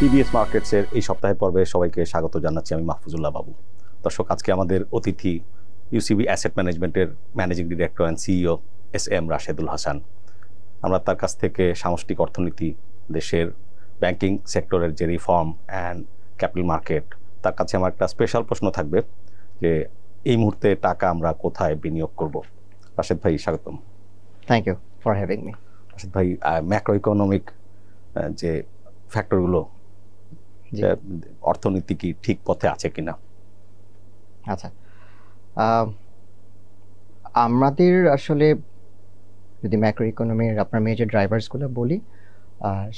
PBS মার্কেটসের এই সপ্তাহের পর্বে সবাইকে স্বাগত জানাচ্ছি। আমি মাহফুজুল্লাহ বাবু। দর্শক, আজকে আমাদের অতিথি ইউসিবি অ্যাসেট ম্যানেজমেন্টের managing director and CEO SM. Rashedul Hasan. আমরা তার কাছ থেকে সামষ্টিক অর্থনীতি, দেশের ব্যাংকিং সেক্টরের যে রিফর্ম অ্যান্ড ক্যাপিটাল মার্কেট, তার কাছে আমার একটা স্পেশাল প্রশ্ন থাকবে যে এই মুহূর্তে টাকা আমরা কোথায় বিনিয়োগ করব। রাশেদ ভাই, স্বাগতম। Thank you for having me. Rashed ভাই, ম্যাক্রো ইকোনমিক যে ফ্যাক্টরগুলো, অর্থনীতি কি ঠিক পথে আছে কিনা? আচ্ছা, আমাদের আসলে যদি ম্যাক্রো ইকোনমির আপনার মেজর ড্রাইভার্সগুলো বলি,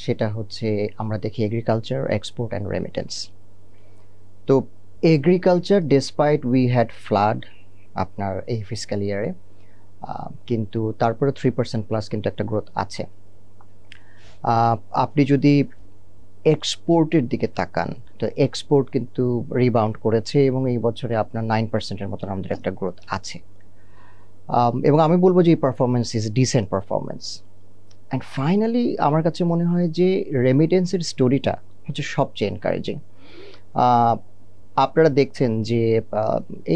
সেটা হচ্ছে আমরা দেখি এগ্রিকালচার, এক্সপোর্ট অ্যান্ড রেমিটেন্স। তো agriculture, despite we had flood আপনার এই ফিসক্যাল ইয়ারে, কিন্তু তারপরে 3% প্লাস কিন্তু একটা গ্রোথ আছে। আপনি যদি এক্সপোর্টের দিকে তাকান, তো এক্সপোর্ট কিন্তু রিবাউন্ড করেছে এবং এই বছরে আপনার 9%-এর মতন আমাদের একটা গ্রোথ আছে। এবং আমি বলবো যে এই performance is dissent performance. And finally আমার কাছে মনে হয় যে রেমিটেন্সের স্টোরিটা হচ্ছে সবচেয়ে এনকারেজিং। আপনারা দেখছেন যে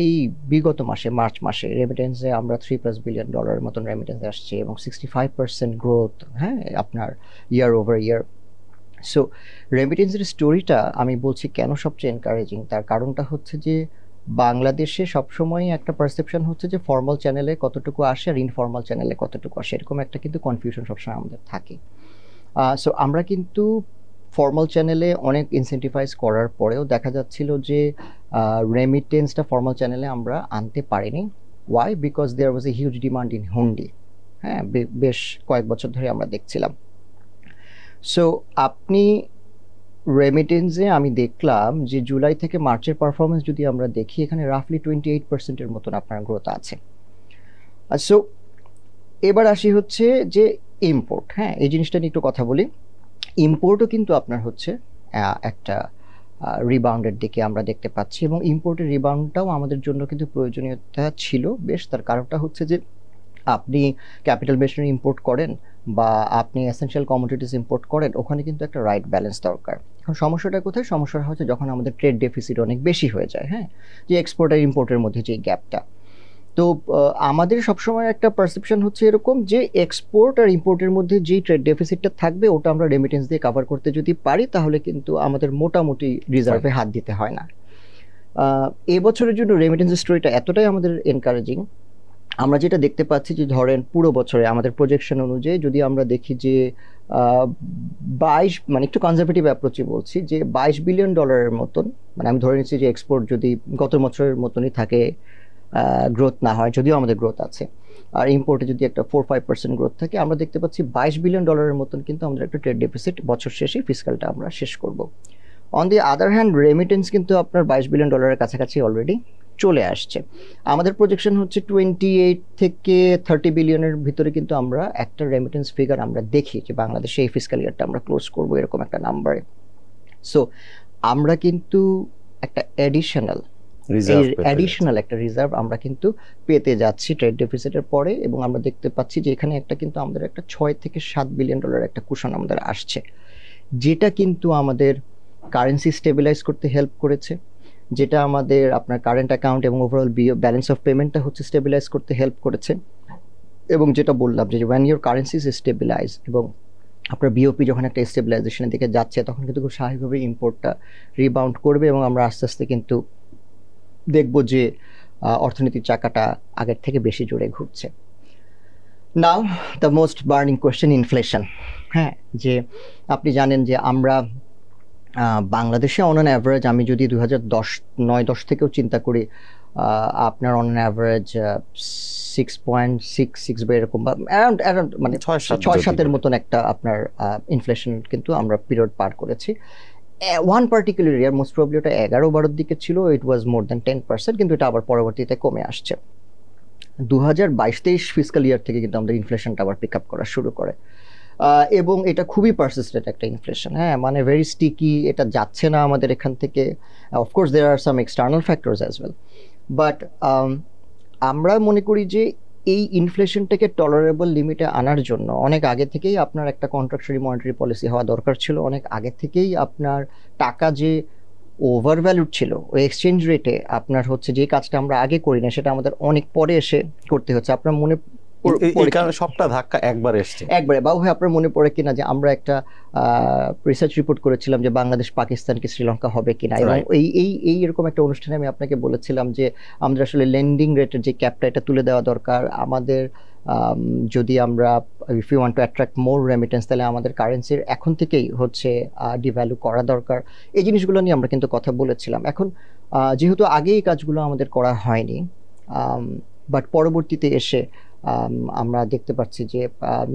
এই বিগত মাসে, মার্চ মাসে রেমিটেন্সে আমরা $3+ বিলিয়ন মতন রেমিটেন্স আসছে এবং 65% গ্রোথ, হ্যাঁ, আপনার ইয়ার ওভার ইয়ার। সো রেমিটেন্সের স্টোরিটা আমি বলছি কেন সবচেয়ে এনকারেজিং, তার কারণটা হচ্ছে যে বাংলাদেশে সবসময় একটা পারসেপশন হচ্ছে যে ফর্মাল চ্যানেলে কতটুকু আসে আর ইনফর্মাল চ্যানেলে কতটুকু আসে, এরকম একটা কিন্তু কনফিউশন সবসময় আমাদের থাকে। সো আমরা কিন্তু ফর্মাল চ্যানেলে অনেক ইনসেন্টিভাইজ করার পরেও দেখা যাচ্ছিল যে রেমিটেন্সটা ফর্মাল চ্যানেলে আমরা আনতে পারিনি। Why? Because there was a huge demand in hundi. হ্যাঁ, বেশ কয়েক বছর ধরে আমরা দেখছিলাম। সো আপনি রেমিটেন্সে আমি দেখলাম যে জুলাই থেকে মার্চের পারফরমেন্স যদি আমরা দেখি, এখানে রাফলি 28%-এর মতন আপনার গ্রোথ আছে। সো এবার আসি হচ্ছে যে ইম্পোর্ট। হ্যাঁ, এই জিনিসটা নিয়ে একটু কথা বলি। ইম্পোর্টও কিন্তু আপনার হচ্ছে একটা রিবাউন্ডের দিকে আমরা দেখতে পাচ্ছি এবং ইম্পোর্টের রিবাউন্ডটাও আমাদের জন্য কিন্তু প্রয়োজনীয়তা ছিল বেশ। তার কারণটা হচ্ছে যে আপনি ক্যাপিটাল মেশিনারি ইম্পোর্ট করেন বা আপনি এসেনশিয়াল কমোডিটিস ইম্পোর্ট করেন, ওখানে কিন্তু একটা রাইট ব্যালেন্স দরকার। এখন সমস্যাটা কোথায়? সমস্যাটা হচ্ছে যখন আমাদের ট্রেড ডেফিসিট অনেক বেশি হয়ে যায়, হ্যাঁ, যে এক্সপোর্ট আর ইম্পোর্টের মধ্যে যে গ্যাপটা। তো আমাদের সবসময় একটা পারসেপশন হচ্ছে এরকম যে এক্সপোর্ট আর ইম্পোর্টের মধ্যে যেই ট্রেড ডেফিসিটটা থাকবে ওটা আমরা রেমিটেন্স দিয়ে কভার করতে যদি পারি তাহলে কিন্তু আমাদের মোটামুটি রিজার্ভে হাত দিতে হয় না। এবছরের জন্য রেমিটেন্সের স্টোরিটা এতটাই আমাদের এনকারেজিং। আমরা যেটা দেখতে পাচ্ছি যে ধরেন পুরো বছরে আমাদের প্রজেকশন অনুযায়ী যদি আমরা দেখি যে 22, মানে একটু কনজারভেটিভ অ্যাপ্রোচে বলছি যে $22 বিলিয়ন মতন, মানে আমি ধরে নিচ্ছি যে এক্সপোর্ট যদি গত বছরের মতনই থাকে, গ্রোথ না হয়, যদিও আমাদের গ্রোথ আছে, আর ইম্পোর্টে যদি একটা 4-5% গ্রোথ থাকে, আমরা দেখতে পাচ্ছি $22 বিলিয়ন মতন কিন্তু আমাদের একটা ট্রেড ডেফিসিট বছর শেষে ফিসকালটা আমরা শেষ করব। On the other hand remittance কিন্তু আপনার $22 বিলিয়ন কাছাকাছি অলরেডি চলে আসছে। আমাদের প্রজেকশন হচ্ছে 28 থেকে 30 বিলিয়নের ভিতরে কিন্তু আমরা একটা রেমিটেন্স ফিগার আমরা দেখি যে বাংলাদেশে এই ফিসকাল ইয়ারটা আমরা ক্লোজ করব এরকম একটা নাম্বারে। সো আমরা কিন্তু একটা অ্যাডিশনাল একটা রিজার্ভ আমরা কিন্তু পেতে যাচ্ছি ট্রেড ডেফিসিটের পরে, এবং আমরা দেখতে পাচ্ছি যে এখানে একটা কিন্তু আমাদের একটা $6 থেকে $7 বিলিয়ন একটা কুশন আমাদের আসছে, যেটা কিন্তু আমাদের কারেন্সি স্টেবিলাইজ করতে হেল্প করেছে, যেটা আমাদের আপনার কারেন্ট অ্যাকাউন্ট এবং ওভারঅল ব্যালেন্স অফ পেমেন্টটা হচ্ছে স্টেবিলাইজ করতে হেল্প করেছে। এবং যেটা বললাম যে once your currency is stabilize এবং আপনার বিওপি যখন একটা স্টেবিলাইজেশনের দিকে যাচ্ছে তখন কিন্তু খুব স্বাভাবিকভাবে ইম্পোর্টটা রিবাউন্ড করবে এবং আমরা আস্তে আস্তে কিন্তু দেখব যে অর্থনীতির চাকাটা আগের থেকে বেশি জোরে ঘুরছে। Now the most burning question, inflation. হ্যাঁ, যে আপনি জানেন যে আমরা বাংলাদেশে অন অ্যান অ্যাভারেজ, আমি যদি 2009-10 থেকেও চিন্তা করি, আপনার অন অ্যান অ্যাভারেজ 6.66 বা এরকম, বা অ্যারাউন্ড মানে 6-7-এর মতন একটা আপনার ইনফ্লেশন কিন্তু আমরা পিরিয়ড পার করেছি। ওয়ান পার্টিকুলার ইয়ার মোস্ট প্রবলি ওটা 11-12 দিকে ছিল, ইট ওয়াজ মোর দ্যান 10%, কিন্তু এটা আবার পরবর্তীতে কমে আসছে। 2022-23 ফিসকাল ইয়ার থেকে কিন্তু আমাদের ইনফ্লেশনটা আবার পিক আপ করা শুরু করে এবং এটা খুবই পারসিস্টেন্ট একটা ইনফ্লেশন। হ্যাঁ, মানে ভেরি স্টিকি, এটা যাচ্ছে না আমাদের এখান থেকে। Of course there are some external factors as well, but আমরা মনে করি যে এই ইনফ্লেশনটাকে টলারেবল লিমিটে আনার জন্য অনেক আগে থেকেই আপনার একটা কন্ট্রাকশনারি মনিটারি পলিসি হওয়া দরকার ছিল। অনেক আগে থেকেই আপনার টাকা যে ওভার ভ্যালুড ছিল, ওই এক্সচেঞ্জ রেটে আপনার হচ্ছে যে কাজটা আমরা আগে করি না সেটা আমাদের অনেক পরে এসে করতে হচ্ছে। আপনার মনে এই কারণে সবটা ধাক্কা একবার এসছে। একবারে বাবু ভাই, আপনার মনে পড়ে কিনা যে আমরা একটা রিসার্চ রিপোর্ট করেছিলাম যে বাংলাদেশ পাকিস্তানকে শ্রীলঙ্কা হবে কিনা, এবং এই এরকম একটা অনুষ্ঠানে আমি আপনাকে বলেছিলাম যে আমাদের আসলে লেন্ডিং রেটের যে ক্যাপটা এটা তুলে দেওয়া দরকার। আমাদের যদি আমরা if you want to attract more remittance তাহলে আমাদের কারেন্সির এখন থেকেই হচ্ছে ডিভ্যালু করা দরকার। এই জিনিসগুলো নিয়ে আমরা কিন্তু কথা বলেছিলাম। এখন যেহেতু আগে এই কাজগুলো আমাদের করা হয়নি, বাট পরবর্তীতে এসে আমরা দেখতে পাচ্ছি যে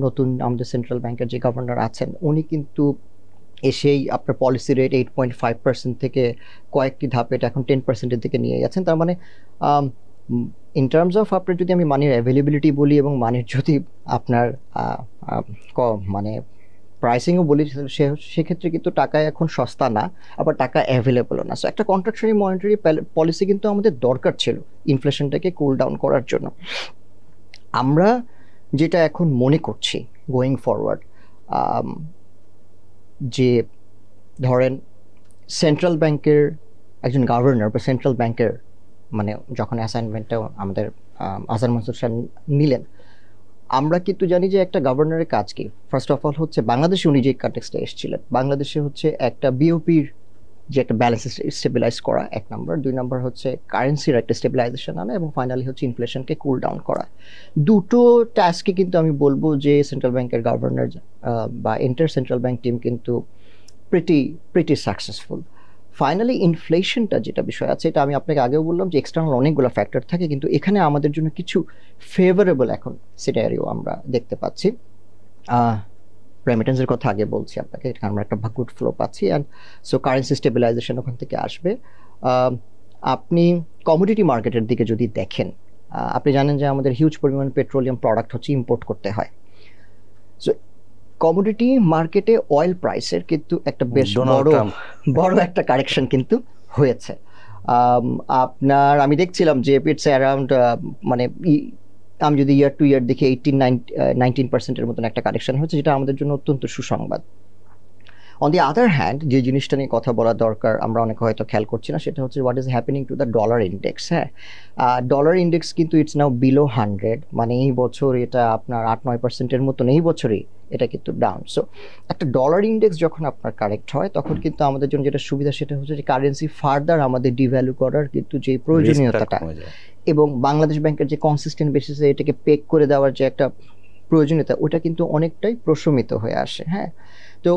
নতুন আমাদের সেন্ট্রাল ব্যাংকের যে গভর্নর আছেন উনি কিন্তু এসেই আপনার পলিসি রেট 8.5% থেকে কয়েকটি ধাপে এটা এখন 10%-এর দিকে নিয়ে যাচ্ছেন। তার মানে ইন টার্মস অফ আপনার যদি আমি মানির অ্যাভেলেবিলিটি বলি এবং মানির যদি আপনার মানে প্রাইসিংও বলি, সেক্ষেত্রে কিন্তু টাকা এখন সস্তা না, আবার টাকা অ্যাভেলেবলও না। সো একটা কন্ট্রাকশনারি মনিটারি পলিসি কিন্তু আমাদের দরকার ছিল ইনফ্লেশনটাকে কুল ডাউন করার জন্য। আমরা যেটা এখন মনে করছি গোয়িং ফরওয়ার্ড, যে ধরেন সেন্ট্রাল ব্যাংকের একজন গভর্নর বা সেন্ট্রাল ব্যাংকের মানে যখন অ্যাসাইনমেন্টটা আমাদের আজহার মানসুর সাহেব নিলেন, আমরা কিন্তু জানি যে একটা গভর্নরের কাজ কি। ফার্স্ট অফ অল হচ্ছে বাংলাদেশে উনি যে কনটেক্সটে এসেছিলেন, বাংলাদেশে হচ্ছে একটা বিওপির যে একটা ব্যালেন্স স্টেবিলাইজ করা এক নম্বর, 2 নম্বর হচ্ছে কারেন্সির একটা স্টেবিলাইজেশন আনা, এবং ফাইনালি হচ্ছে ইনফ্লেশনকে কুল ডাউন করা। দুটো টাস্কে কিন্তু আমি বলবো যে সেন্ট্রাল ব্যাংকের গভর্নর বা এন্টার সেন্ট্রাল ব্যাংক টিম কিন্তু প্রিটি সাকসেসফুল। ফাইনালি ইনফ্লেশনটা যেটা বিষয় আছে, এটা আমি আপনাকে আগেও বললাম যে এক্সটার্নাল অনেকগুলো ফ্যাক্টর থাকে, কিন্তু এখানে আমাদের জন্য কিছু ফেভারেবল এখন সিনারিও আমরা দেখতে পাচ্ছি। রেমিটেন্সের কথা আগে বলছি আপনাকে, এখানে আমরা একটা গুড ফ্লো পাচ্ছি, অ্যান্ড সো কারেন্সি স্টেবিলাইজেশন ওখান থেকে আসবে। আপনি কমোডিটি মার্কেটের দিকে যদি দেখেন, আপনি জানেন যে আমাদের হিউজ পরিমাণ পেট্রোলিয়াম প্রোডাক্ট হচ্ছে ইম্পোর্ট করতে হয়। সো কমোডিটি মার্কেটে অয়েল প্রাইসের কিন্তু একটা বেশ বড় একটা কারেকশন কিন্তু হয়েছে। আপনার আমি দেখছিলাম যে ইটস অ্যারাউন্ড মানে আমি যদি ইয়ার টু ইয়ার দেখি 18-19%-এর মতন একটা কারেকশন হচ্ছে, যেটা আমাদের জন্য অত্যন্ত সুসংবাদ। অন দি আদার হ্যান্ড যে জিনিসটা নিয়ে কথা বলা দরকার আমরা অনেকে হয়তো খেয়াল করছি না, সেটা হচ্ছে what is happening to the dollar index. হ্যাঁ, ডলার ইন্ডেক্স কিন্তু ইটস নাও বিলো 100, মানে এই বছর এটা আপনার 8-9%-এর মতন এই বছরই এটা কিন্তু ডাউন। সো একটা ডলার ইন্ডেক্স যখন আপনার কারেক্ট হয় তখন কিন্তু আমাদের জন্য যেটা সুবিধা সেটা হচ্ছে যে কারেন্সি ফার্দার আমাদের ডিভ্যালু করার কিন্তু যে প্রয়োজনীয়তাটা, এবং বাংলাদেশ ব্যাংকের যে কনসিস্টেন্ট বেসিসে এটাকে পেক করে দেওয়ার যে একটা প্রয়োজনীয়তা, ওটা কিন্তু অনেকটাই প্রশমিত হয়ে আসে। হ্যাঁ, তো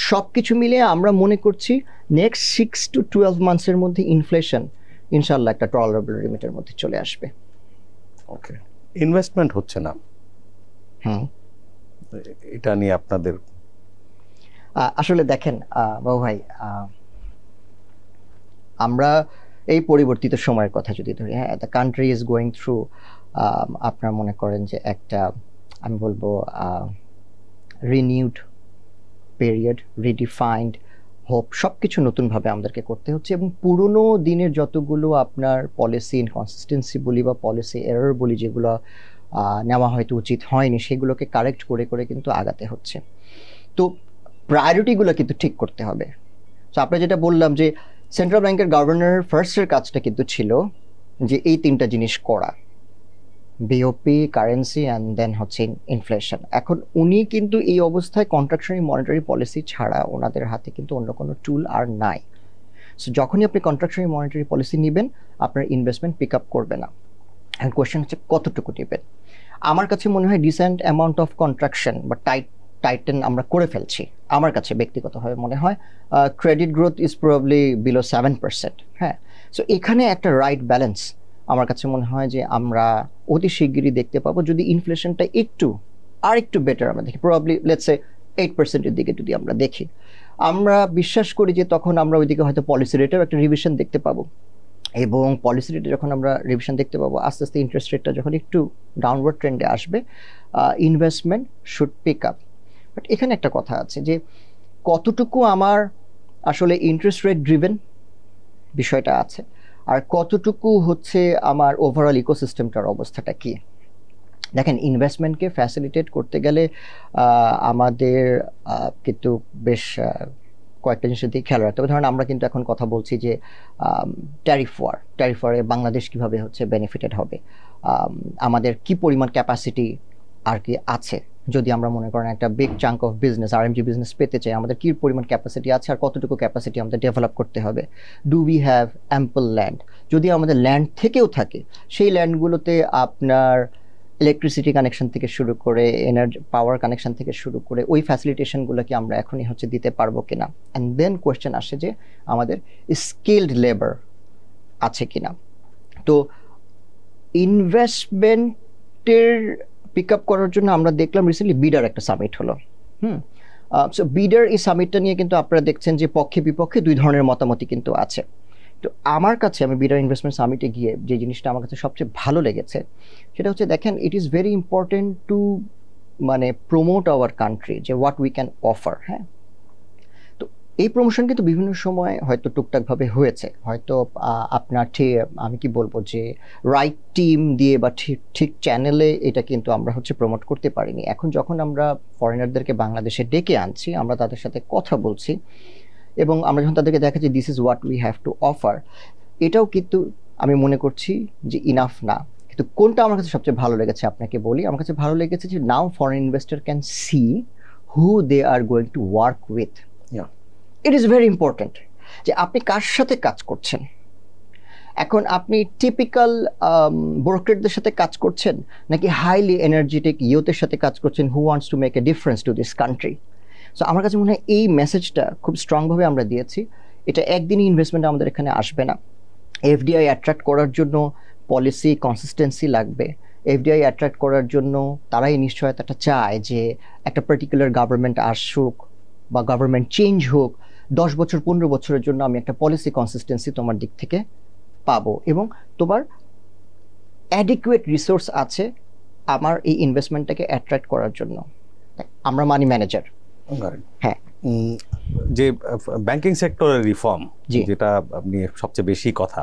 সব কিছু মিলিয়ে আমরা মনে করছি নেক্সট 6 to 12 মান্থসের মধ্যে ইনফ্লেশন ইনশাল্লাহ একটা টলারেবল লিমিটের মধ্যে চলে আসবে। ওকে, ইনভেস্টমেন্ট হচ্ছে না, এটা নিয়ে আপনাদের আসলে দেখেন বাবু ভাই, আমরা এই পরিবর্তিত সময়ের কথা যদি ধরি, হ্যাঁ, the country is going through, আপনার মনে করেন যে একটা আমি বলবো রিনিউড পিরিয়ড, রিডিফাইন্ড হোপ, সব কিছু নতুনভাবে আমাদেরকে করতে হচ্ছে, এবং পুরনো দিনের যতগুলো আপনার পলিসি ইনকনসিস্টেন্সি বলি বা পলিসি এরর বলি যেগুলো নেওয়া হয়তো উচিত হয়নি, সেগুলোকে কারেক্ট করে করে কিন্তু আগাতে হচ্ছে। তো প্রায়োরিটিগুলো কিন্তু ঠিক করতে হবে। তো আপনি যেটা বললাম যে সেন্ট্রাল ব্যাংকের গভর্নর ফার্স্টের কাজটা কিন্তু ছিল যে এই 3টা জিনিস করা, বিওপি, কারেন্সি অ্যান্ড দেন হচ্ছে ইনফ্লেশন। এখন উনি কিন্তু এই অবস্থায় কন্ট্রাকশনারি মনিটারি পলিসি ছাড়া ওনাদের হাতে কিন্তু অন্য কোনো টুল আর নাই। সো যখনই আপনি কন্ট্রাকশনারি মনিটারি পলিসি নেবেন আপনার ইনভেস্টমেন্ট পিক আপ করবে না। এখন কোয়েশ্চেন হচ্ছে কতটুকু নেবেন। আমার কাছে মনে হয় ডিসেন্ট অ্যামাউন্ট অফ কন্ট্রাকশন বা টাইটেন আমরা করে ফেলছি। আমার কাছে ব্যক্তিগতভাবে মনে হয় credit growth is probably below 7%। হ্যাঁ, সো এখানে একটা রাইট ব্যালেন্স আমার কাছে মনে হয় যে আমরা অতি শিগগিরই দেখতে পাবো, যদি ইনফ্লেশনটা একটু বেটার আমরা দেখি, প্রবাবলি লেটস সে 8%-এর দিকে যদি আমরা দেখি, আমরা বিশ্বাস করি যে তখন আমরা ওইদিকে হয়তো পলিসি রেটেও একটা রিভিশন দেখতে পাবো, এবং পলিসি রেটে যখন আমরা রিভিশন দেখতে পাবো আস্তে আস্তে ইন্টারেস্ট রেটটা যখন একটু ডাউনওয়ার্ড ট্রেন্ডে আসবে, investment should pick up. But এখানে একটা কথা আছে যে কতটুকু আমার আসলে ইন্টারেস্ট রেট ড্রিভেন বিষয়টা আছে, আর কতটুকু হচ্ছে আমার ওভারঅল ইকোসিস্টেমটার অবস্থাটা কি। দেখেন ইনভেস্টমেন্টকে ফ্যাসিলিটেট করতে গেলে আমাদের কিন্তু বেশ কয়েকটা জিনিসের দিকে খেয়াল রাখতে হবে। ধরেন আমরা কিন্তু এখন কথা বলছি যে ট্যারিফ ওয়ারে বাংলাদেশ কিভাবে হচ্ছে বেনিফিটেড হবে, আমাদের কি পরিমাণ ক্যাপাসিটি আর কি আছে, যদি আমরা মনে করেন একটা big chunk of business RMG business পেতে চাই, আমাদের কি পরিমাণ ক্যাপাসিটি আছে আর কতটুকু ক্যাপাসিটি আমাদের ডেভেলপ করতে হবে। Do we have ample land, যদি আমাদের ল্যান্ড থেকেও থাকে সেই ল্যান্ডগুলোতে আপনার ইলেকট্রিসিটি কানেকশন থেকে শুরু করে এনার্জি পাওয়ার কানেকশন থেকে শুরু করে ওই ফ্যাসিলিটেশনগুলো কি আমরা এখনই হচ্ছে দিতে পারবো কিনা। অ্যান্ড দেন কোয়েশ্চেন আসে যে আমাদের স্কিলড লেবার আছে কিনা। তো ইনভেস্টমেন্টের পিক আপ করার জন্য আমরা দেখলাম রিসেন্টলি বিডার একটা সামিট হলো। সো বিডার এই সামিটটা নিয়ে কিন্তু আপনারা দেখছেন যে পক্ষে বিপক্ষে দুই ধরনের মতামতই কিন্তু আছে। তো আমার কাছে আমি বিডার ইনভেস্টমেন্ট সামিটে গিয়ে যে জিনিসটা আমার কাছে সবচেয়ে ভালো লেগেছে সেটা হচ্ছে দেখেন ইট ইজ ভেরি ইম্পর্টেন্ট টু মানে প্রমোট আওয়ার কান্ট্রি, যে হোয়াট উই ক্যান অফার। হ্যাঁ, তো এই প্রমোশন কিন্তু বিভিন্ন সময় হয়তো টুকটাকভাবে হয়েছে, হয়তো আপনার ঠিক আমি কি বলবো যে রাইট টিম দিয়ে বা ঠিক চ্যানেলে এটা কিন্তু আমরা হচ্ছে প্রমোট করতে পারিনি। এখন যখন আমরা ফরেনারদেরকে বাংলাদেশে ডেকে আনছি, আমরা তাদের সাথে কথা বলছি এবং আমরা যখন তাদেরকে দেখাচ্ছি this is what we have to offer, এটাও কিন্তু আমি মনে করছি যে ইনাফ না। কিন্তু কোনটা আমার কাছে সবচেয়ে ভালো লেগেছে আপনাকে বলি, আমার কাছে ভালো লেগেছে যে now foreign investor can see who they are going to work with. It is very important যে আপনি কার সাথে কাজ করছেন। এখন আপনি টিপিক্যাল ব্রোকারদের সাথে কাজ করছেন নাকি হাইলি এনার্জেটিক ইউথের সাথে কাজ করছেন who wants to make a difference to this country. So আমার কাছে মনে হয় এই মেসেজটা খুব স্ট্রংভাবে আমরা দিয়েছি। এটা একদিনই ইনভেস্টমেন্ট আমাদের এখানে আসবে না। এফডিআই অ্যাট্রাক্ট করার জন্য পলিসি কনসিস্টেন্সি লাগবে। এফডিআই অ্যাট্রাক্ট করার জন্য তারাই নিশ্চয়তাটা চায় যে একটা পার্টিকুলার গভর্নমেন্ট আসুক বা গভর্নমেন্ট চেঞ্জ হোক, 10 বছর 15 বছরের জন্য আমি একটা পলিসি কনসিস্টেন্সি তোমার দিক থেকে পাবো এবং তোমার অ্যাডিকুয়েট রিসোর্স আছে আমার এই ইনভেস্টমেন্টটাকে অ্যাট্রাক্ট করার জন্য। আমরা মানি ম্যানেজার। হ্যাঁ, যে ব্যাংকিং সেক্টরের রিফর্ম যেটা আপনি সবচেয়ে বেশি কথা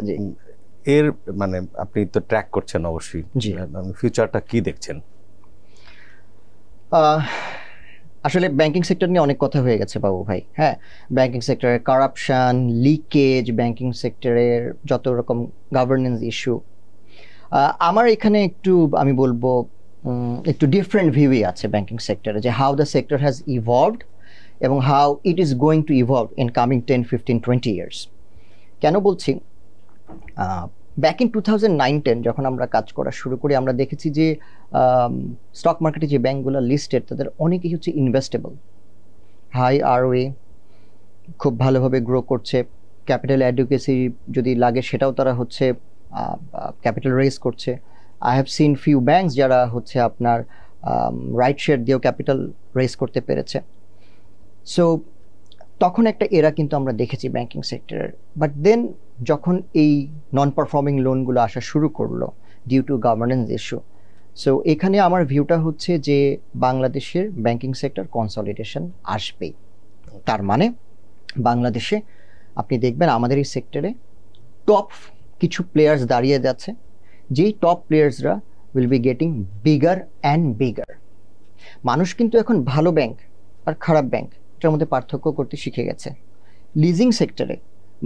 জি, এর মানে আপনি তো ট্র্যাক করছেন অবশ্যই, ফিউচারটা কি দেখছেন? আসলে ব্যাংকিং সেক্টর নিয়ে অনেক কথা হয়ে গেছে বাবু ভাই। হ্যাঁ, ব্যাংকিং সেক্টরের কারাপশন, লিকেজ, ব্যাংকিং সেক্টরের যত রকম গভর্নেন্স ইস্যু, আমার এখানে একটু আমি বলবো একটু ডিফারেন্ট ভিউই আছে ব্যাংকিং সেক্টরে, যে how the sector has evolved এবং how it is going to evolve in coming 10, 15, 20 years. কেন বলছি, ব্যাক ইন 2009-10 যখন আমরা কাজ করা শুরু করি আমরা দেখেছি যে স্টক মার্কেটে যে ব্যাংকগুলো লিস্টেড তাদের অনেকেই হচ্ছে ইনভেস্টেবল, হাই আরওএ, খুব ভালোভাবে গ্রো করছে, ক্যাপিটাল অ্যাডুকেসি যদি লাগে সেটাও তারা হচ্ছে ক্যাপিটাল রেজ করছে। I have seen few banks যারা হচ্ছে আপনার রাইট শেয়ার দিয়েও ক্যাপিটাল রেজ করতে পেরেছে। সো তখন একটা এরা কিন্তু আমরা দেখেছি ব্যাংকিং সেক্টরের। বাট দেন যখন এই নন পারফর্মিং লোনগুলো আসা শুরু করলো due to governance issue, so এখানে আমার ভিউটা হচ্ছে যে বাংলাদেশের ব্যাংকিং সেক্টর কনসলিডেশন আসবেই। তার মানে বাংলাদেশে আপনি দেখবেন আমাদের এই সেক্টরে টপ কিছু প্লেয়ার্স দাঁড়িয়ে যাচ্ছে, যেই টপ প্লেয়ার্সরা will be getting bigger and bigger. মানুষ কিন্তু এখন ভালো ব্যাংক আর খারাপ ব্যাংক এটার মধ্যে পার্থক্য করতে শিখে গেছে। লিজিং সেক্টরে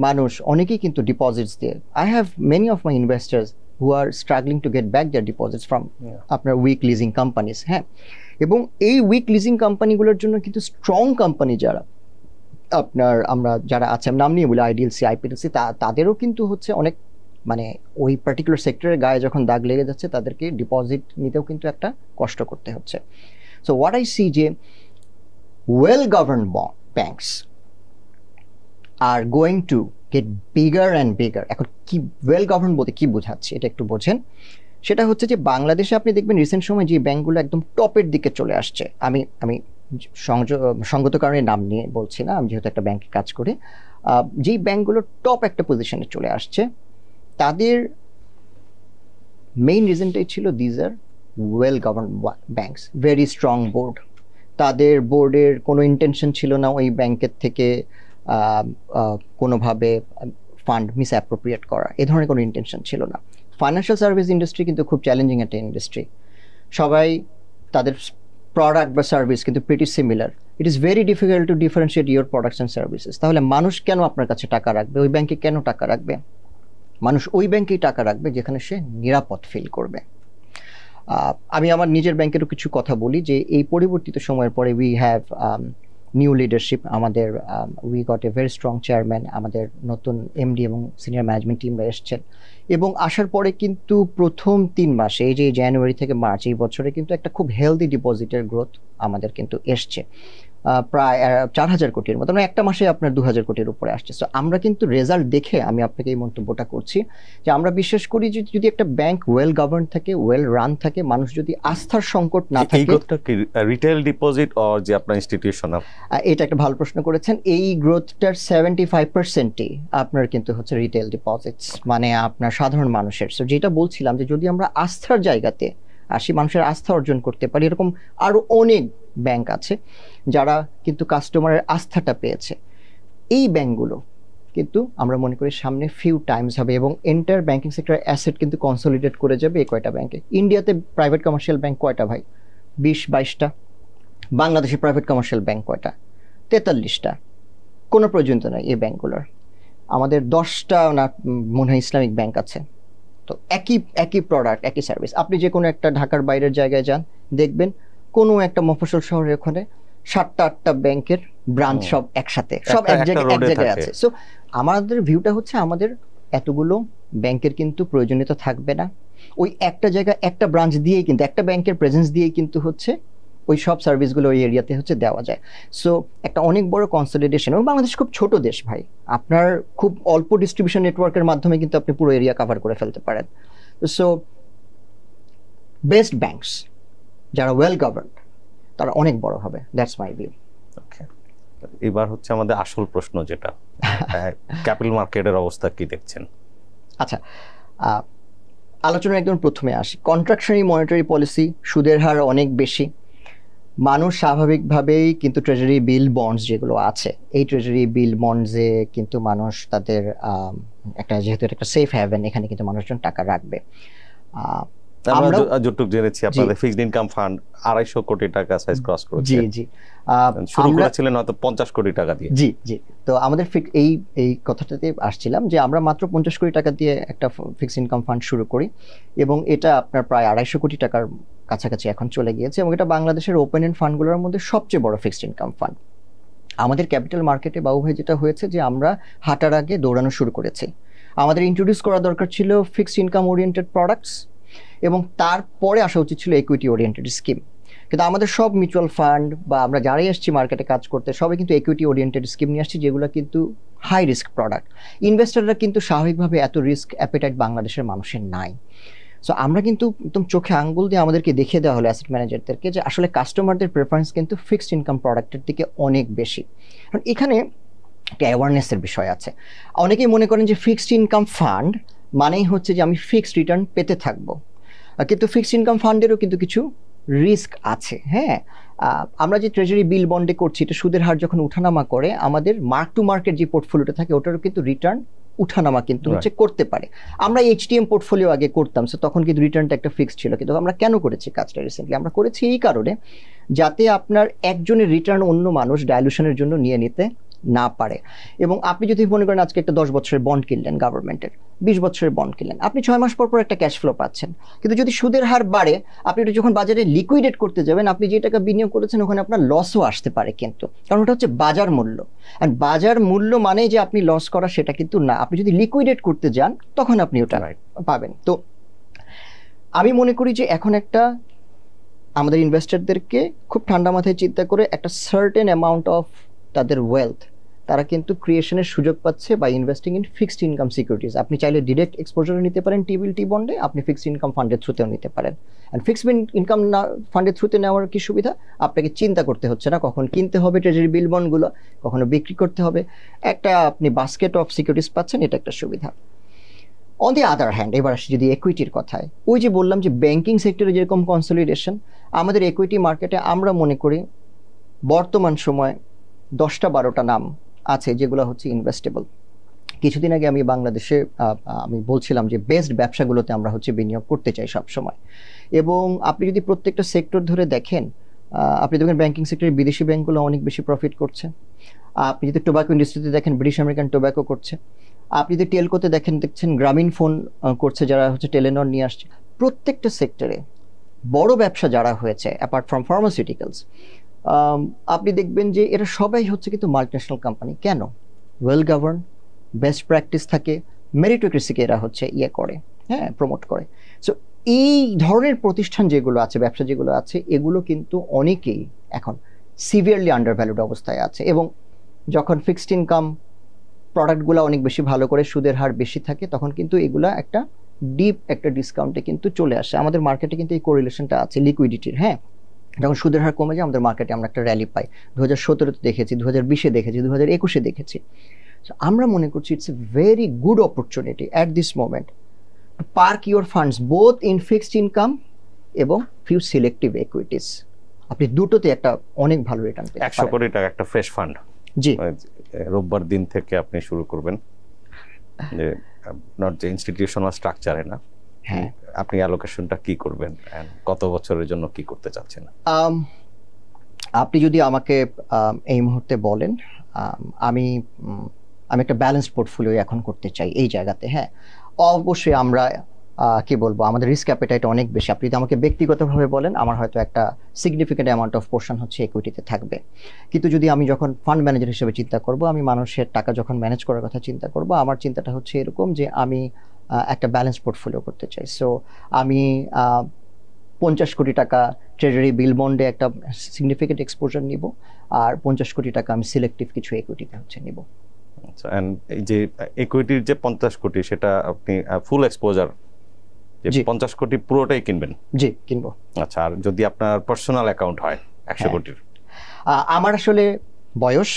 মানুষ অনেকেই কিন্তু ডিপোজিটস দিয়ে, I have many of my investors who are struggling to get back their deposits from আপনার উইক লিজিং কোম্পানিজ। হ্যাঁ, এবং এই উইক লিজিং কোম্পানিগুলোর জন্য কিন্তু স্ট্রং কোম্পানি যারা আপনার আমরা যারা আছে নাম নিয়ে বলি আইডিএলসি, আইপিএলসি, তাদেরও কিন্তু হচ্ছে অনেক মানে ওই পার্টিকুলার সেক্টরের গায়ে যখন দাগ লেগে যাচ্ছে তাদেরকে ডিপোজিট নিতেও কিন্তু একটা কষ্ট করতে হচ্ছে। সো হোয়াট আই সি যে well governed banks are going to get bigger and bigger. এখন কি ওয়েল গভর্ন বলতে কি বোঝাচ্ছে এটা একটু বোঝেন। সেটা হচ্ছে যে বাংলাদেশে আপনি দেখবেন রিসেন্ট সময় যে ব্যাংকগুলো একদম টপের দিকে চলে আসছে, আমি সঙ্গত কারণে নাম নিয়ে বলছি না, আমি যেহেতু একটা ব্যাংকে কাজ করি, যেই ব্যাংকগুলো টপ একটা পজিশনে চলে আসছে তাদের মেইন রিজনটাই ছিল these are well governed banks, very strong board. তাদের বোর্ডের কোনো ইন্টেনশন ছিল না ওই ব্যাংকের থেকে কোনোভাবে ফান্ড মিস অ্যাপ্রোপ্রিয়েট করা, এ ধরনের কোনো ইন্টেনশন ছিল না। ফাইন্যান্সিয়াল সার্ভিস ইন্ডাস্ট্রি কিন্তু খুব চ্যালেঞ্জিং একটা ইন্ডাস্ট্রি। সবাই তাদের প্রোডাক্ট বা সার্ভিস কিন্তু pretty similar. It is very difficult to differentiate your products and services. তাহলে মানুষ কেন আপনার কাছে টাকা রাখবে, ওই ব্যাংকে কেন টাকা রাখবে? মানুষ ওই ব্যাংকেই টাকা রাখবে যেখানে সে নিরাপদ ফিল করবে। আমি আমার নিজের ব্যাংকেরও কিছু কথা বলি যে এই পরিবর্তিত সময়ের পরে উই হ্যাভ নিউ লিডারশিপ। আমাদের we got a very strong chairman, আমাদের নতুন এমডি এবং সিনিয়র ম্যানেজমেন্ট টিমরা এসছেন, এবং আসার পরে কিন্তু প্রথম 3 মাসে, এই যে জানুয়ারি থেকে মার্চ এই বছরে কিন্তু একটা খুব হেলদি ডিপোজিটের গ্রোথ আমাদের কিন্তু এসছে, প্রায় 4,000 কোটির মতো, মানে একটা মাসে আপনার 2,000 কোটির উপরে আসছে। সো আমরা কিন্তু রেজাল্ট দেখে আমি আপনাকে এই মন্তব্যটা করছি যে আমরা বিশ্বাস করি যে যদি একটা ব্যাংক ওয়েল গভর্ন থাকে, ওয়েল রান থাকে, মানুষ যদি আস্থার সংকট না থাকে। এই গ্রোথটা কি রিটেল ডিপোজিট অর যে আপনার ইনস্টিটিউশনাল? এটা একটা ভালো প্রশ্ন করেছেন। এই গ্রোথটার 75%ই আপনার কিন্তু হচ্ছে রিটেল ডিপোজিটস, মানে আপনার সাধারণ মানুষের। সো যেটা বলছিলাম যে যদি আমরা আস্থার জায়গাতে আসি, মানুষের আস্থা অর্জন করতে পারি, এরকম আরো অনেক ব্যাংক আছে যারা কিন্তু কাস্টমারের আস্থাটা পেয়েছে। এই ব্যাংকগুলো কিন্তু আমরা মনে করি সামনে ফিউ টাইমস হবে এবং এন্টার ব্যাংকিং সেক্টরের অ্যাসেট কিন্তু কনসলিডেট করে যাবে এই কয়টা ব্যাংকে। ইন্ডিয়াতে প্রাইভেট কমার্শিয়াল ব্যাংক কয়টা ভাই? 20-22টা। বাংলাদেশে প্রাইভেট কমার্শিয়াল ব্যাংক কয়টা? 43টা। কোনো প্রয়োজনীয়তা নাই এই ব্যাংকগুলোর। আমাদের 10টা না মনে হয় ইসলামিক ব্যাংক আছে। তো একই প্রোডাক্ট, একই সার্ভিস। আপনি যে কোনো একটা ঢাকার বাইরের জায়গায় যান, দেখবেন কোনো একটা মফস্বল শহরের ওখানে 7টা-8টা ব্যাংকের ব্রাঞ্চ সব একসাথে, সব এক জায়গায় আছে। সো আমাদের ভিউটা হচ্ছে আমাদের এতগুলো ব্যাংকের কিন্তু প্রয়োজনীয়তা থাকবে না। ওই একটা জায়গা, একটা ব্রাঞ্চ দিয়েই কিন্তু, একটা ব্যাংকের প্রেজেন্স দিয়েই কিন্তু হচ্ছে ওই সব সার্ভিসগুলো ওই এরিয়াতে হচ্ছে দেওয়া যায়। সো একটা অনেক বড় কনসলিডেশন। এবং বাংলাদেশ খুব ছোট দেশ ভাই, আপনার খুব অল্প ডিস্ট্রিবিউশন নেটওয়ার্কের মাধ্যমে কিন্তু আপনি পুরো এরিয়া কভার করে ফেলতে পারেন। সো বেস্ট ব্যাংকস যারা ওয়েল গভর্নড তারা অনেক বড় হবে, দ্যাটস মাই ভিউ। ওকে, এবার হচ্ছে আমাদের আসল প্রশ্ন, যেটা ক্যাপিটাল মার্কেটের অবস্থা কি দেখছেন? আচ্ছা, আলোচনা একদম প্রথমে আসি। কন্ট্রাকশনারি মনিটারি পলিসি, সুদের হার অনেক বেশি। মানুষ স্বাভাবিকভাবেই কিন্তু ট্রেজারি বিল বন্ডস যেগুলো আছে, এই ট্রেজারি বিল বন্ডসে কিন্তু মানুষ তাদের একটা, যেহেতু একটা সেফ হ্যাভেন, এখানে কিন্তু মানুষজন টাকা রাখবে। আমরা যতটুকু জেনেছি আপনাদের ফিক্সড ইনকাম ফান্ড 250 কোটি টাকা সাইজ ক্রস করেছে। জি জি, শুরু করেছিলেন হয়তো 50 কোটি টাকা দিয়ে। জি জি, তো আমাদের এই কথাটাতে আসছিলাম যে আমরা মাত্র 50 কোটি টাকা দিয়ে একটা ফিক্সড ইনকাম ফান্ড শুরু করি এবং এটা আপনার প্রায় 250 কোটি টাকার কাছাকাছি এখন চলে গিয়েছে এবং এটা বাংলাদেশের ওপেন এন্ড ফান্ডগুলোর মধ্যে সবচেয়ে বড় ফিক্সড ইনকাম ফান্ড। আমাদের ক্যাপিটাল মার্কেটে বাবু ভাই যেটা হয়েছে যে আমরা হাঁটার আগে দৌড়ানো শুরু করেছি। আমাদের ইন্ট্রোডিউস করা দরকার ছিল ফিক্সড ইনকাম ওরিয়েন্টেড প্রোডাক্টস এবং তারপরে আসা উচিত ছিল ইকুইটি ওরিয়েন্টেড স্কিম। কিন্তু আমাদের সব মিউচুয়াল ফান্ড বা আমরা যারাই আসছি মার্কেটে কাজ করতে সবাই কিন্তু ইকুইটি ওরিয়েন্টেড স্কিম নিয়ে আসছি, যেগুলো কিন্তু হাই রিস্ক প্রোডাক্ট। ইনভেস্টররা কিন্তু স্বাভাবিকভাবে এত রিস্ক অ্যাপেটাইট বাংলাদেশের মানুষের নাই। সো আমরা কিন্তু একদম চোখে আঙ্গুল দিয়ে আমাদেরকে দেখিয়ে দেওয়া হলো অ্যাসেট ম্যানেজারদেরকে যে আসলে কাস্টমারদের প্রেফারেন্স কিন্তু ফিক্সড ইনকাম প্রোডাক্টের দিকে অনেক বেশি। কারণ এখানে একটা অ্যাওয়ারনেসের বিষয় আছে। অনেকেই মনে করেন যে ফিক্সড ইনকাম ফান্ড মানেই হচ্ছে যে আমি ফিক্সড রিটার্ন পেতে থাকবো, কিন্তু ফিক্সড ইনকাম ফান্ডেরও কিন্তু কিছু রিস্ক আছে। হ্যাঁ, আমরা যে ট্রেজারি বিল বন্ডে করছি, এটা সুদের হার যখন উঠানামা করে আমাদের মার্ক টু মার্কেট যে পোর্টফোলিওটা থাকে ওটারও কিন্তু রিটার্ন উঠানামা কিন্তু হচ্ছে করতে পারে। আমরা এইচটিএম পোর্টফোলিও আগে করতাম, সো তখন কিন্তু রিটার্নটা একটা ফিক্সড ছিল। কিন্তু আমরা কেন করেছি কাজটা রিসেন্টলি? আমরা করেছি এই কারণে যাতে আপনার একজনের রিটার্ন অন্য মানুষ ডাইলুশনের জন্য নিয়ে নিতে না পারে। এবং আপনি যদি মনে করেন আজকে একটা 10 বছরের বন্ড কিনলেন গভর্নমেন্টের, 20 বছরের বন্ড কিনলেন, আপনি 6 মাস পর পর একটা ক্যাশ ফ্লো পাচ্ছেন। কিন্তু যদি সুদের হার বাড়ে, আপনি এটা যখন বাজারে লিকুইডেট করতে যাবেন, আপনি যে টাকা বিনিয়োগ করেছেন ওখানে আপনার লসও আসতে পারে কিন্তু, কারণ ওটা হচ্ছে বাজার মূল্য। আর বাজার মূল্য মানে যে আপনি লস করা সেটা কিন্তু না। আপনি যদি লিকুইডেট করতে যান তখন আপনি ওটা পাবেন। তো আমি মনে করি যে এখন একটা আমাদের ইনভেস্টরদেরকে খুব ঠান্ডা মাথায় চিন্তা করে একটা সার্টেন অ্যামাউন্ট অফ তাদের ওয়েলথ তারা কিন্তু ক্রিয়েশনের সুযোগ পাচ্ছে by investing in fixed income securities. আপনি চাইলে ডিরেক্ট এক্সপোজারও নিতে পারেন টি-বিল টি বন্ডে, আপনি ফিক্সড ইনকাম ফান্ডের থ্রুতেও নিতে পারেন। অ্যান্ড ফিক্সড ইনকাম ফান্ডের থ্রুতে নেওয়ার কি সুবিধা? আপনাকে চিন্তা করতে হচ্ছে না কখন কিনতে হবে ট্রেজারি বিল বন্ডগুলো, কখনো বিক্রি করতে হবে। একটা আপনি বাস্কেট অফ সিকিউরিটিজ পাচ্ছেন, এটা একটা সুবিধা। অন দি আদার হ্যান্ড, এবার আসি যদি একুইটির কথায়, ওই যে বললাম যে ব্যাংকিং সেক্টরে যেরকম কনসলিডেশন, আমাদের একুইটি মার্কেটে আমরা মনে করি বর্তমান সময় 10টা 12টা নাম আছে যেগুলো হচ্ছে ইনভেস্টেবল। কিছুদিন আগে আমি বাংলাদেশে আমি বলছিলাম যে বেস্ট ব্যবসাগুলোতে আমরা হচ্ছে বিনিয়োগ করতে চাই সবসময়। এবং আপনি যদি প্রত্যেকটা সেক্টর ধরে দেখেন, আপনি দেখবেন ব্যাংকিং সেক্টরে বিদেশি ব্যাংকগুলো অনেক বেশি প্রফিট করছে। আপনি যদি টোব্যাকো ইন্ডাস্ট্রিতে দেখেন, ব্রিটিশ আমেরিকান টোব্যাকো করছে। আপনি যদি টেলকোতে দেখছেন গ্রামীণ ফোন করছে, যারা হচ্ছে টেলেনর নিয়ে আসছে। প্রত্যেকটা সেক্টরে বড় ব্যবসা যারা হয়েছে অ্যাপার্ট ফ্রম ফার্মাসিউটিক্যালস, আপনি দেখবেন যে এরা সবাই হচ্ছে কিন্তু মাল্টিন্যাশনাল কোম্পানি। কেন? ওয়েল গভর্ন, বেস্ট প্র্যাকটিস থাকে, মেরিটোক্রেসিকে এরা হচ্ছে করে, হ্যাঁ, প্রমোট করে। সো এই ধরনের প্রতিষ্ঠান যেগুলো আছে, ব্যবসা যেগুলো আছে, এগুলো কিন্তু অনেকেই এখন সিভিয়ারলি আন্ডারভ্যালুড অবস্থায় আছে। এবং যখন ফিক্সড ইনকাম প্রোডাক্টগুলো অনেক বেশি ভালো করে, সুদের হার বেশি থাকে, তখন কিন্তু এগুলা একটা ডিপ একটা ডিসকাউন্টে কিন্তু চলে আসে। আমাদের মার্কেটে কিন্তু এই কোরিলেশনটা আছে লিকুইডিটির। হ্যাঁ, যখন সুদের হার কমে যায় আমাদের মার্কেটে আমরা একটা র্যালি পাই। 2017-তে দেখেছি, 2020-এ দেখেছি, 2021-এ দেখেছি। আমরা মনে করছি it's a very good opportunity at this moment to park your funds both in fixed income এবং ফিউ সিলেক্টিভ ইকুইটিস। আপনি দুটোতে একটা অনেক ভালো রিটার্ন পেতে পারেন। 100 কোটি টাকা একটা ফ্রেশ ফান্ড, জি, রোববার দিন থেকে আপনি শুরু করবেন, যে নট যে ইনস্টিটিউশনাল স্ট্রাকচারে না। হ্যাঁ, আপনি অ্যালোকেশনটা কি করবেন, কত বছরের জন্য কি করতে চাচ্ছেন? আপনি যদি আমাকে এই মুহূর্তে বলেন, আমি একটা ব্যালেন্সড পোর্টফোলিও এখন করতে চাই এই জায়গাতে। হ্যাঁ, অবশ্যই আমরা কি বলবো, আমাদের রিস্ক অ্যাপেটাইট অনেক বেশি। আপনি যদি আমাকে ব্যক্তিগতভাবে বলেন, আমার হয়তো একটা সিগনিফিকেন্ট অ্যামাউন্ট অফ পোর্শন হচ্ছে ইকুইটিতে থাকবে। কিন্তু যদি আমি যখন ফান্ড ম্যানেজার হিসেবে চিন্তা করব, আমি মানুষের টাকা যখন ম্যানেজ করার কথা চিন্তা করব, আমার চিন্তাটা হচ্ছে এরকম যে আমি একটা ব্যালেন্স পোর্টফোলিও করতে চাই। সো আমি 50 কোটি টাকা ট্রেজারি বিল বন্ডে একটা সিগনিফিকেন্ট এক্সপোজার নিব, আর 50 কোটি টাকা আমি সিলেক্টিভ কিছু ইকুইটিতে হচ্ছে নিব। আচ্ছা, এন্ড এই যে ইকুইটির যে 50 কোটি, সেটা আপনি ফুল এক্সপোজার যে 50 কোটি পুরোটাই কিনবেন? জি, কিনবো। আচ্ছা, আর যদি আপনার পার্সোনাল অ্যাকাউন্ট হয় 100 কোটির? আমার আসলে বয়স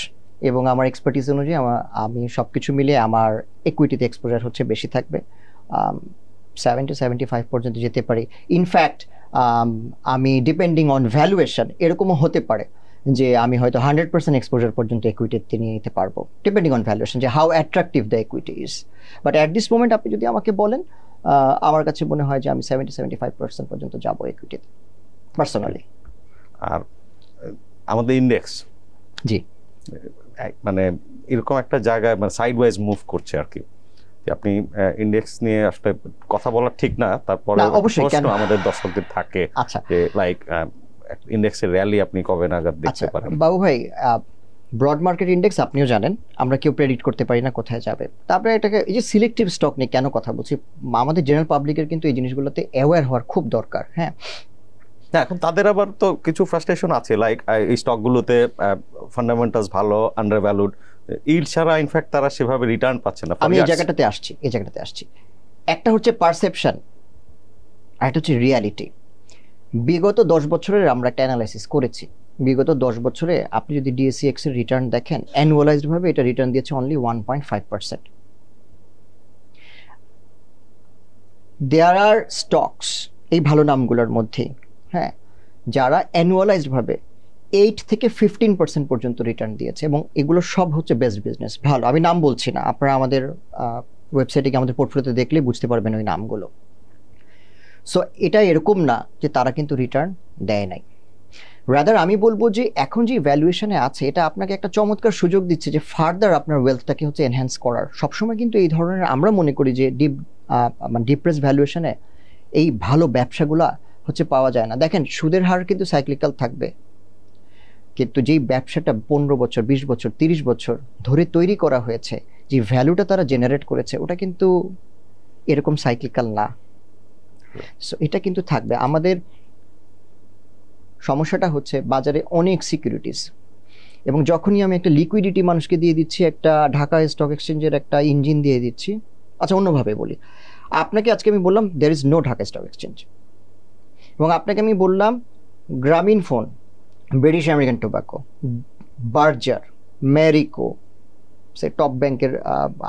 এবং আমার এক্সপার্টিস অনুযায়ী আমি সবকিছু মিলিয়ে আমার ইকুইটিতে এক্সপোজার হচ্ছে বেশি থাকবে। 70-75 পর্যন্ত যেতে পারি। ইনফ্যাক্ট আমি ডিপেন্ডিং অন ভ্যালুয়েশন এরকমও হতে পারে যে আমি হয়তো 100% এক্সপোজার পর্যন্ত ইকুইটিতে নিয়ে নিতে পারবো, ডিপেন্ডিং অন ভ্যালুয়েশন, যে how attractive the equity is. But at this moment আপনি যদি আমাকে বলেন, আমার কাছে মনে হয় যে আমি 70-75% পর্যন্ত যাবো ইকুইটিতে পার্সোনালি। আর আমাদের ইন্ডেক্স, জি, মানে এরকম একটা জায়গায় মানে সাইড ওয়াইজ মুভ করছে আর কি। আপনি ইন্ডেক্স নিয়ে আসলে কথা বলা ঠিক না, তারপরে অবশ্যই আমাদের দর্শকদের থাকে যে লাইক ইন্ডেক্সের র্যালি আপনি কবে নাগাদ দেখতে পারেন? বাবু ভাই, ব্রড মার্কেট ইন্ডেক্স আপনিও জানেন, আমরা কেউ প্রেডিক্ট করতে পারি না কোথায় যাবে। তারপরে এটাকে, এই যে সিলেক্টিভ স্টক নিয়ে কেন কথা বলছি, আমাদের জেনারেল পাবলিকের কিন্তু এই জিনিসগুলোতে অ্যাওয়্যার হওয়ার খুব দরকার। হ্যাঁ, এখন তাদের আবার তো কিছু ফ্রাস্ট্রেশন আছে, লাইক এই স্টকগুলোতে ফান্ডামেন্টালস ভালো, আন্ডারভ্যালুড, ইল্ড ছাড়া ইনফ্যাক্ট তারা সেভাবে রিটার্ন পাচ্ছে না। আমি এই জায়গাটাতে আসছি। একটা হচ্ছে পারসেপশন, আর একটা হচ্ছে রিয়ালিটি। বিগত 10 বছরের আমরা একটা অ্যানালাইসিস করেছি। বিগত 10 বছরে আপনি যদি DSEX এর রিটার্ন দেখেন, অ্যানুয়ালাইজড ভাবে এটা রিটার্ন দিয়েছে অনলি 1.5%। দেয়ার আর স্টকস, এই ভালো নামগুলোর মধ্যে, হ্যাঁ, যারা অ্যানুয়ালাইজড ভাবে 8-15% পর্যন্ত রিটার্ন দিয়েছে, এবং এগুলো সব হচ্ছে বেস্ট বিজনেস, ভালো। আমি নাম বলছি না, আপনারা আমাদের ওয়েবসাইটে গিয়ে আমাদের পোর্টফোলিওতে দেখলে বুঝতে পারবেন ওই নামগুলো। সো এটা এরকম না যে তারা কিন্তু রিটার্ন দেয় নাই। রাদার আমি বলবো যে এখন যে ভ্যালুয়েশনে আছে, এটা আপনাকে একটা চমৎকার সুযোগ দিচ্ছে যে ফার্দার আপনার ওয়েলথটাকে হচ্ছে এনহ্যান্স করার। সবসময় কিন্তু এই ধরনের আমরা মনে করি যে ডিপ্রেস ভ্যালুয়েশনে এই ভালো ব্যবসাগুলা হচ্ছে পাওয়া যায় না। দেখেন, সুদের হার কিন্তু সাইক্লিক্যাল থাকবে, কিন্তু যেই ব্যবসাটা 15 বছর, 20 বছর, 30 বছর ধরে তৈরি করা হয়েছে, যে ভ্যালুটা তারা জেনারেট করেছে, ওটা কিন্তু এরকম সাইক্লিক্যাল না। সো এটা কিন্তু থাকবে। আমাদের সমস্যাটা হচ্ছে বাজারে অনেক সিকিউরিটিস, এবং যখনই আমি একটা লিকুইডিটি মানুষকে দিয়ে দিচ্ছি, একটা ঢাকা স্টক এক্সচেঞ্জের একটা ইঞ্জিন দিয়ে দিচ্ছি। আচ্ছা, অন্যভাবে বলি, আপনাকে আজকে আমি বললাম there is no Dhaka stock exchange, এবং আপনাকে আমি বললাম Grameen phone, British American tobacco, Berger, Marico, সে টপ ব্যাংকের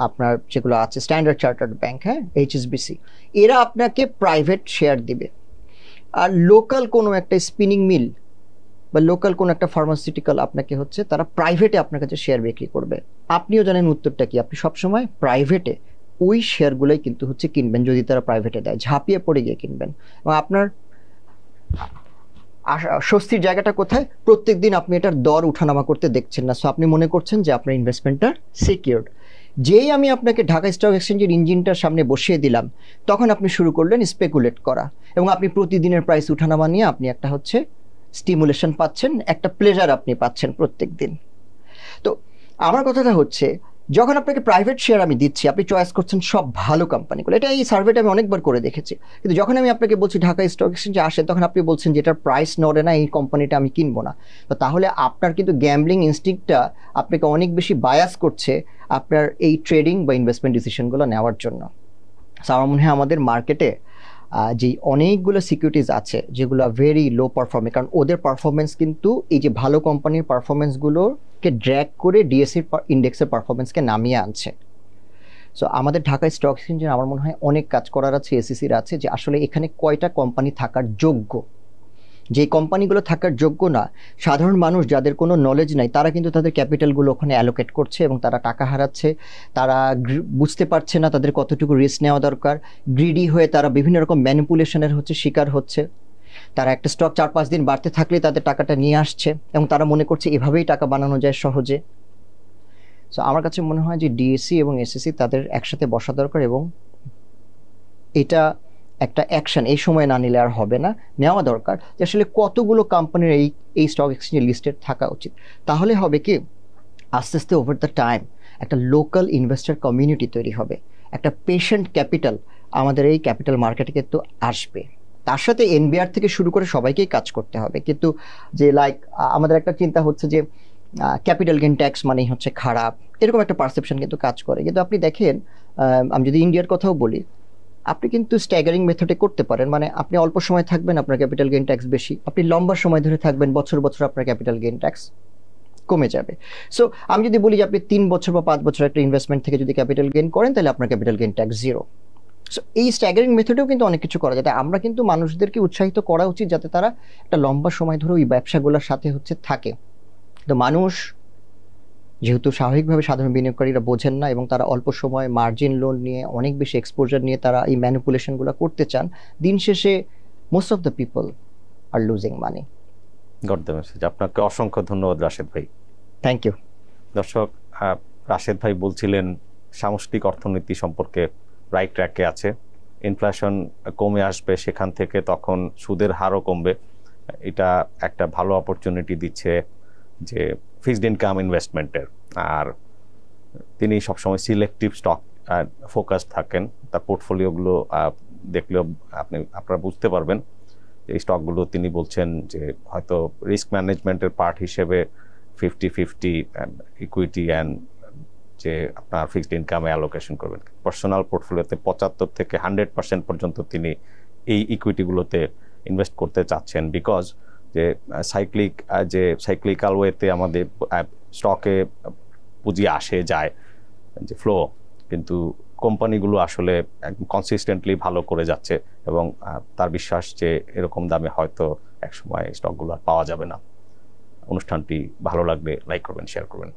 আপনার যেগুলো আছে, স্ট্যান্ডার্ড চার্টার্ড ব্যাংক, হ্যাঁ, HSBC, এরা আপনাকে প্রাইভেট শেয়ার দিবে। আর লোকাল কোনো একটা স্পিনিং মিল বা লোকাল কোনো একটা ফার্মাসিউটিক্যাল আপনাকে হচ্ছে তারা প্রাইভেটে আপনার কাছে শেয়ার বিক্রি করবে। আপনিও জানেন উত্তরটা কি, আপনি সবসময় প্রাইভেটে ওই শেয়ারগুলোই কিন্তু হচ্ছে কিনবেন যদি তারা প্রাইভেটে দেয়, ঝাঁপিয়ে পড়ে গিয়ে কিনবেন। এবং আপনার স্বস্তির জায়গাটা কোথায়? প্রত্যেক দিন আপনি এটার দর উঠানামা করতে দেখছেন না, সো আপনি মনে করছেন যে আপনার ইনভেস্টমেন্টটা সিকিউরড। যেই আমি আপনাকে ঢাকা স্টক এক্সচেঞ্জের ইঞ্জিনটার সামনে বসিয়ে দিলাম, তখন আপনি শুরু করলেন স্পেকুলেট করা, এবং আপনি প্রতিদিনের প্রাইস উঠানামা নিয়ে আপনি একটা হচ্ছে স্টিমুলেশন পাচ্ছেন, একটা প্লেজার আপনি পাচ্ছেন প্রত্যেক দিন। তো আমার কথাটা হচ্ছে, যখন আপনাকে প্রাইভেট শেয়ার আমি দিচ্ছি, আপনি চয়েস করছেন সব ভালো কোম্পানিগুলো, এটা এই সার্ভেটা আমি অনেকবার করে দেখেছি। কিন্তু যখন আমি আপনাকে বলছি ঢাকা স্টক এক্সচেঞ্জে আসেন, তখন আপনি বলছেন যে এটার প্রাইস নড়ে না, এই কোম্পানিটা আমি কিনবো না। তো তাহলে আপনার কিন্তু গ্যাম্বলিং ইনস্টিংক্টটা আপনাকে অনেক বেশি বায়াস করছে আপনার এই ট্রেডিং বা ইনভেস্টমেন্ট ডিসিশনগুলো নেওয়ার জন্য। সো আমার মনে হয় আমাদের মার্কেটে যে অনেকগুলো সিকিউরিটিজ আছে যেগুলো ভেরি লো পারফর্মিং, কারণ ওদের পারফরমেন্স কিন্তু এই যে ভালো কোম্পানির পারফরমেন্সগুলোকে ড্র্যাগ করে ডিএসসির ইন্ডেক্সের পারফরমেন্সকে নামিয়ে আনছে। সো আমাদের ঢাকা স্টক এক্সচেঞ্জে আমার মনে হয় অনেক কাজ করার আছে, এসিসির আছে, যে আসলে এখানে কয়টা কোম্পানি থাকার যোগ্য। যে কোম্পানিগুলো থাকার যোগ্য না, সাধারণ মানুষ যাদের কোনো নলেজ নাই, তারা কিন্তু তাদের ক্যাপিটালগুলো ওখানে অ্যালোকেট করছে এবং তারা টাকা হারাচ্ছে। তারা বুঝতে পারছে না তাদের কতটুকু রিস্ক নেওয়া দরকার, গ্রিডি হয়ে তারা বিভিন্ন রকম ম্যানিপুলেশনের শিকার হচ্ছে। তারা একটা স্টক 4-5 দিন বাড়তে থাকলে তাদের টাকাটা নিয়ে আসছে এবং তারা মনে করছে এভাবেই টাকা বানানো যায় সহজে। সো আমার কাছে মনে হয় যে ডিএসসি এবং এসএসসি তাদের একসাথে বসা দরকার, এবং এটা একটা অ্যাকশন এই সময় না নিলে আর হবে না, নেওয়া দরকার যে আসলে কতগুলো কোম্পানির এই স্টক এক্সচেঞ্জে লিস্টেড থাকা উচিত। তাহলে হবে কি, আস্তে আস্তে ওভার দ্য টাইম একটা লোকাল ইনভেস্টর কমিউনিটি তৈরি হবে, একটা পেশেন্ট ক্যাপিটাল আমাদের এই ক্যাপিটাল মার্কেটে কিন্তু আসবে। তার সাথে এনবিআর থেকে শুরু করে সবাইকেই কাজ করতে হবে। কিন্তু যে লাইক আমাদের একটা চিন্তা হচ্ছে যে ক্যাপিটাল গেইন ট্যাক্স মানেই হচ্ছে খারাপ, এরকম একটা পারসেপশন কিন্তু কাজ করে। কিন্তু আপনি দেখেন, আমি যদি ইন্ডিয়ার কথাও বলি, আপনি কিন্তু স্ট্যাগারিং মেথডে করতে পারেন, মানে আপনি অল্প সময় থাকবেন আপনার ক্যাপিটাল গেইন ট্যাক্স বেশি, আপনি লম্বা সময় ধরে থাকবেন বছর বছর আপনার ক্যাপিটাল গেইন ট্যাক্স কমে যাবে। সো আমি যদি বলি যে আপনি 3 বছর বা 5 বছর একটা ইনভেস্টমেন্ট থেকে যদি ক্যাপিটাল গেইন করেন, তাহলে আপনার ক্যাপিটাল গেইন ট্যাক্স 0। সো এই স্ট্যাগারিং মেথডেও কিন্তু অনেক কিছু করা যায়। আমরা কিন্তু মানুষদেরকে উৎসাহিত করা উচিত যাতে তারা একটা লম্বা সময় ধরে ওই ব্যবসাগুলোর সাথে থাকে। তো মানুষ যেহেতু স্বাভাবিকভাবে সাধারণ বিনিয়োগকারীরা বোঝেন না এবং তারা অল্প সময় মার্জিন লোন নিয়ে অনেক বেশি এক্সপোজার নিয়ে তারা এই ম্যানিপুলেশনগুলো করতে চান, দিন শেষে most of the people are losing money. Got the message. আপনাকে অসংখ্য ধন্যবাদ রাশেদ ভাই। Thank you. দর্শক, রাশেদ ভাই বলছিলেন সামষ্টিক অর্থনীতি সম্পর্কে রাইট ট্র্যাকে আছে, ইনফ্লেশন কমে আসবে, সেখান থেকে তখন সুদের হারও কমবে। এটা একটা ভালো অপরচুনিটি দিচ্ছে যে ফিক্সড ইনকাম ইনভেস্টমেন্টের। আর তিনি সবসময় সিলেক্টিভ স্টক ফোকাস থাকেন, তার পোর্টফোলিওগুলো দেখলেও আপনারা বুঝতে পারবেন এই স্টকগুলো তিনি বলছেন যে হয়তো রিস্ক ম্যানেজমেন্টের পার্ট হিসেবে 50-50 ইকুইটি অ্যান্ড যে আপনার ফিক্সড ইনকামে অ্যালোকেশন করবেন। পার্সোনাল পোর্টফোলিওতে 75 থেকে 100% পর্যন্ত তিনি এই ইকুইটিগুলোতে ইনভেস্ট করতে চাচ্ছেন, বিকজ যে সাইক্লিক্যাল ওয়েতে আমাদের স্টকে পুঁজি আসে যায়, যে ফ্লো, কিন্তু কোম্পানিগুলো আসলে একদম কনসিস্টেন্টলি ভালো করে যাচ্ছে এবং তার বিশ্বাস যে এরকম দামে হয়তো একসময় স্টকগুলো আর পাওয়া যাবে না। অনুষ্ঠানটি ভালো লাগলে লাইক করবেন, শেয়ার করবেন।